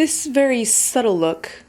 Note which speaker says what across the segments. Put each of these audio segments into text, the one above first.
Speaker 1: This very subtle look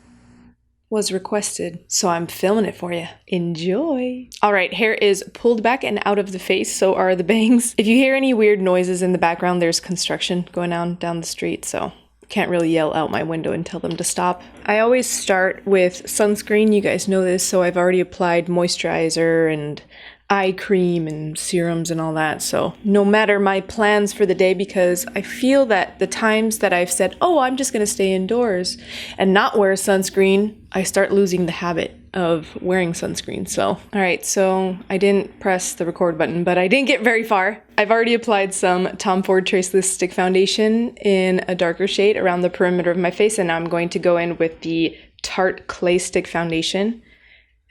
Speaker 1: was requested, so I'm filming it for you. Enjoy! Alright, hair is pulled back and out of the face, so are the bangs. If you hear any weird noises in the background, there's construction going on down the street, so can't really yell out my window and tell them to stop. I always start with sunscreen, you guys know this, so I've already applied moisturizer and eye cream and serums and all that, so no matter my plans for the day, because I feel that the times that I've said, oh, I'm just gonna stay indoors and not wear sunscreen, I start losing the habit of wearing sunscreen. So, alright, so I didn't press the record button, but I didn't get very far. I've already applied some Ford Traceless stick foundation in a darker shade around the perimeter of my face, and now I'm going to go in with the Tarte Clay Stick foundation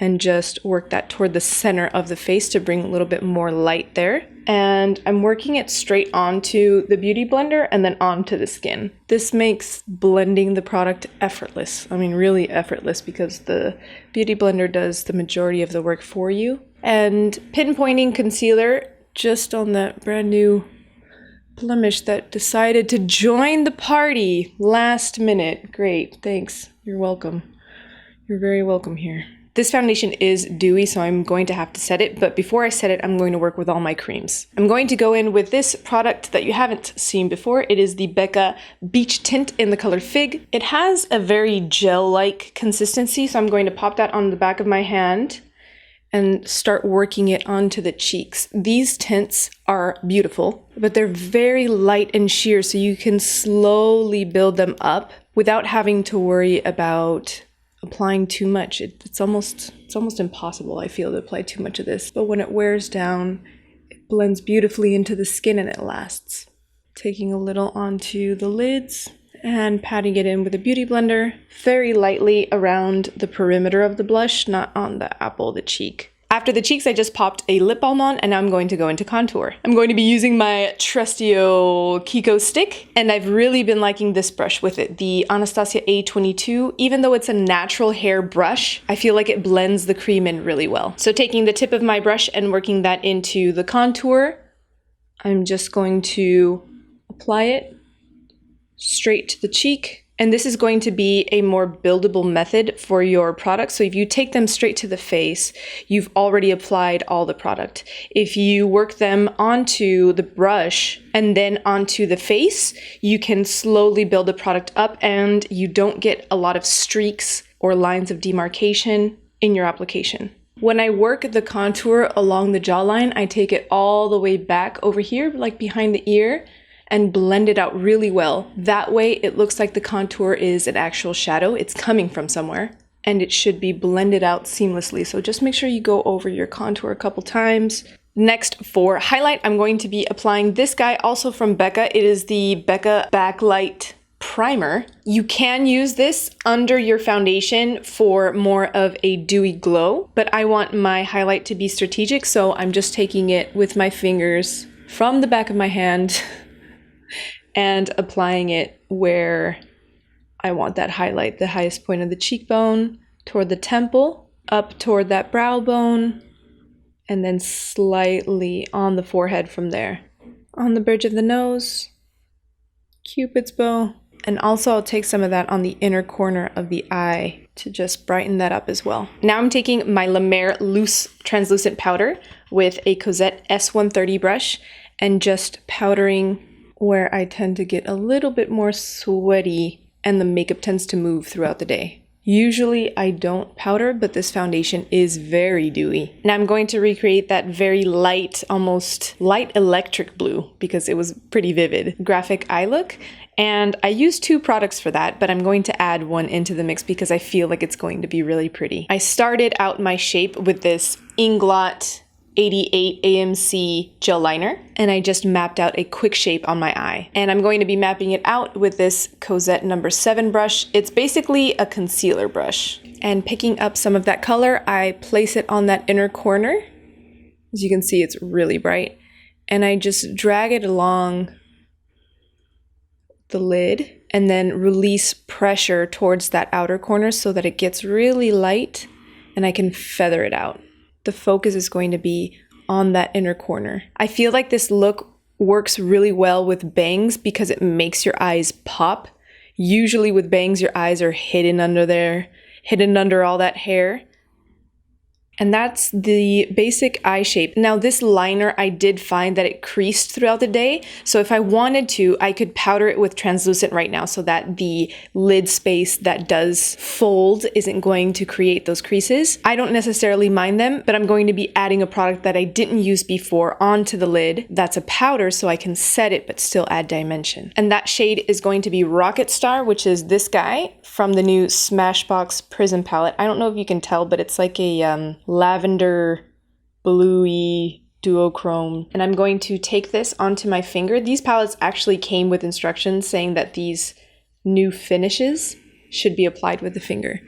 Speaker 1: and just work that toward the center of the face to bring a little bit more light there. And I'm working it straight onto the beauty blender and then onto the skin. This makes blending the product effortless. I mean, really effortless, because the beauty blender does the majority of the work for you. And pinpointing concealer just on that brand new blemish that decided to join the party last minute. Great, thanks. You're welcome. You're very welcome here. This foundation is dewy, so I'm going to have to set it, but before I set it, I'm going to work with all my creams. I'm going to go in with this product that you haven't seen before. It is the Becca Beach Tint in the color Fig. It has a very gel-like consistency, so I'm going to pop that on the back of my hand and start working it onto the cheeks. These tints are beautiful, but they're very light and sheer, so you can slowly build them up without having to worry about applying too much. It's almost impossible, I feel, to apply too much of this. But when it wears down, it blends beautifully into the skin and it lasts. Taking a little onto the lids and patting it in with a beauty blender very lightly around the perimeter of the blush, not on the apple of the cheek. After the cheeks, I just popped a lip balm on, and now I'm going to go into contour. I'm going to be using my trustio Kiko stick, and I've really been liking this brush with it, the Anastasia A22. Even though it's a natural hair brush, I feel like it blends the cream in really well. So taking the tip of my brush and working that into the contour, I'm just going to apply it straight to the cheek. And this is going to be a more buildable method for your products. So if you take them straight to the face, you've already applied all the product. If you work them onto the brush and then onto the face, you can slowly build the product up and you don't get a lot of streaks or lines of demarcation in your application. When I work the contour along the jawline, I take it all the way back over here, like behind the ear, and blend it out really well. That way it looks like the contour is an actual shadow. It's coming from somewhere and it should be blended out seamlessly. So just make sure you go over your contour a couple times. Next, for highlight, I'm going to be applying this guy, also from Becca. It is the Becca Backlight Primer. You can use this under your foundation for more of a dewy glow, but I want my highlight to be strategic, so I'm just taking it with my fingers from the back of my hand and applying it where I want that highlight, the highest point of the cheekbone, toward the temple, up toward that brow bone, and then slightly on the forehead from there. On the bridge of the nose, Cupid's bow, and also I'll take some of that on the inner corner of the eye to just brighten that up as well. Now I'm taking my La Mer loose translucent powder with a Cosette S130 brush and just powdering where I tend to get a little bit more sweaty and the makeup tends to move throughout the day. Usually I don't powder, but this foundation is very dewy. Now I'm going to recreate that very light, almost light electric blue, because it was pretty vivid, graphic eye look. And I used two products for that, but I'm going to add one into the mix because I feel like it's going to be really pretty. I started out my shape with this Inglot 88 AMC gel liner, and I just mapped out a quick shape on my eye. And I'm going to be mapping it out with this Cosette number 7 brush. It's basically a concealer brush. And picking up some of that color, I place it on that inner corner. As you can see, it's really bright. And I just drag it along the lid and then release pressure towards that outer corner so that it gets really light and I can feather it out. The focus is going to be on that inner corner. I feel like this look works really well with bangs because it makes your eyes pop. Usually with bangs, your eyes are hidden under there, hidden under all that hair. And that's the basic eye shape. Now this liner, I did find that it creased throughout the day. So if I wanted to, I could powder it with translucent right now so that the lid space that does fold isn't going to create those creases. I don't necessarily mind them, but I'm going to be adding a product that I didn't use before onto the lid. That's a powder so I can set it but still add dimension. And that shade is going to be Rocket Star, which is this guy from the new Smashbox Prism palette. I don't know if you can tell, but it's like a lavender bluey duochrome. And I'm going to take this onto my finger. These palettes actually came with instructions saying that these new finishes should be applied with the finger.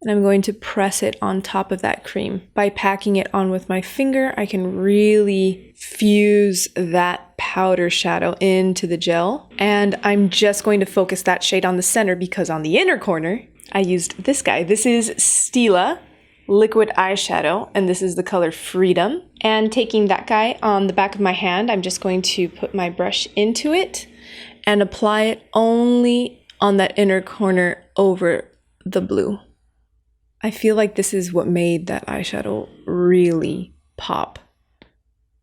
Speaker 1: And I'm going to press it on top of that cream. By packing it on with my finger, I can really fuse that powder shadow into the gel. And I'm just going to focus that shade on the center because on the inner corner, I used this guy. This is Stila liquid eyeshadow, and this is the color Freedom. And taking that guy on the back of my hand, I'm just going to put my brush into it and apply it only on that inner corner over the blue. I feel like this is what made that eyeshadow really pop.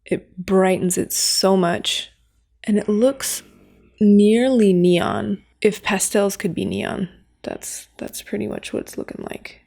Speaker 1: It brightens it so much, and it looks nearly neon. If pastels could be neon, that's pretty much what it's looking like.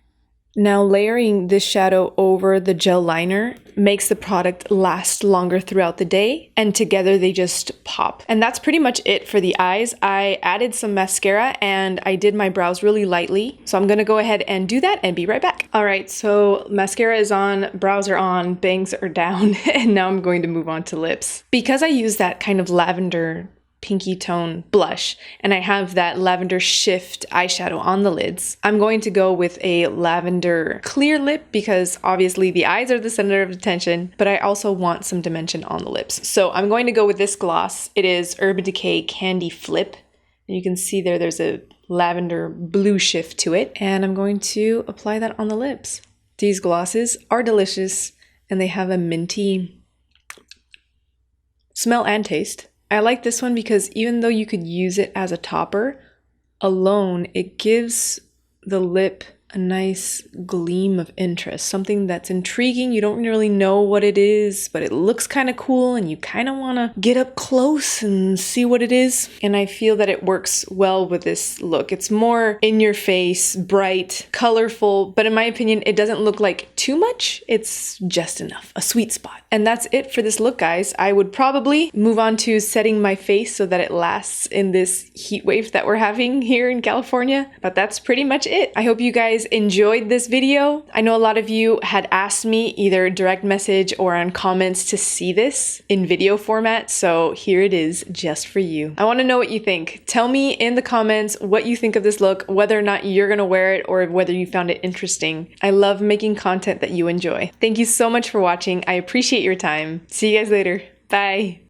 Speaker 1: Now layering this shadow over the gel liner makes the product last longer throughout the day, and together they just pop. And that's pretty much it for the eyes. I added some mascara and I did my brows really lightly. So I'm gonna go ahead and do that and be right back. All right, so mascara is on, brows are on, bangs are down, and now I'm going to move on to lips. Because I use that kind of lavender pinky tone blush, and I have that lavender shift eyeshadow on the lids, I'm going to go with a lavender clear lip because obviously the eyes are the center of attention, but I also want some dimension on the lips. So I'm going to go with this gloss. It is Urben Decay Candy Flip. And you can see there's a lavender blue shift to it, and I'm going to apply that on the lips. These glosses are delicious and they have a minty smell and taste. I like this one because even though you could use it as a topper alone, it gives the lip a nice gleam of interest, something that's intriguing. You don't really know what it is, but it looks kind of cool and you kind of want to get up close and see what it is. And I feel that it works well with this look. It's more in your face, bright, colorful, but in my opinion, it doesn't look like too much. It's just enough, a sweet spot. And that's it for this look, guys. I would probably move on to setting my face so that it lasts in this heat wave that we're having here in California, but that's pretty much it. I hope you guys enjoyed this video. I know a lot of you had asked me either direct message or on comments to see this in video format, so here it is just for you. I want to know what you think. Tell me in the comments what you think of this look, whether or not you're gonna wear it or whether you found it interesting. I love making content that you enjoy. Thank you so much for watching. I appreciate your time. See you guys later. Bye.